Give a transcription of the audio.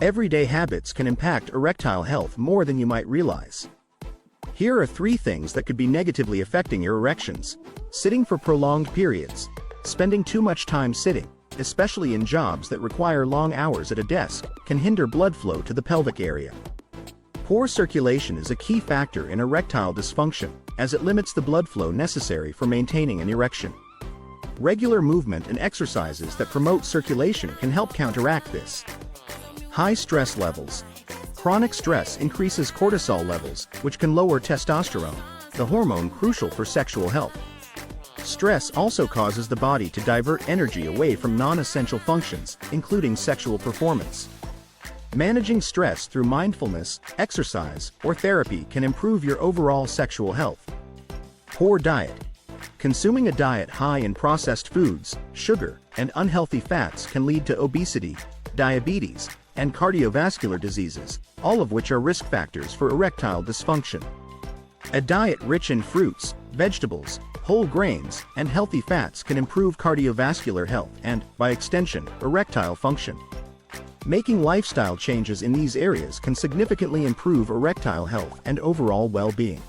Everyday habits can impact erectile health more than you might realize. Here are 3 things that could be negatively affecting your erections. Sitting for prolonged periods. Spending too much time sitting, especially in jobs that require long hours at a desk, can hinder blood flow to the pelvic area. Poor circulation is a key factor in erectile dysfunction, as it limits the blood flow necessary for maintaining an erection. Regular movement and exercises that promote circulation can help counteract this. High stress levels. Chronic stress increases cortisol levels, which can lower testosterone, the hormone crucial for sexual health. Stress also causes the body to divert energy away from non-essential functions, including sexual performance. Managing stress through mindfulness, exercise, or therapy can improve your overall sexual health. Poor diet. Consuming a diet high in processed foods, sugar, and unhealthy fats can lead to obesity, diabetes, and cardiovascular diseases, all of which are risk factors for erectile dysfunction. A diet rich in fruits, vegetables, whole grains, and healthy fats can improve cardiovascular health and, by extension, erectile function. Making lifestyle changes in these areas can significantly improve erectile health and overall well-being.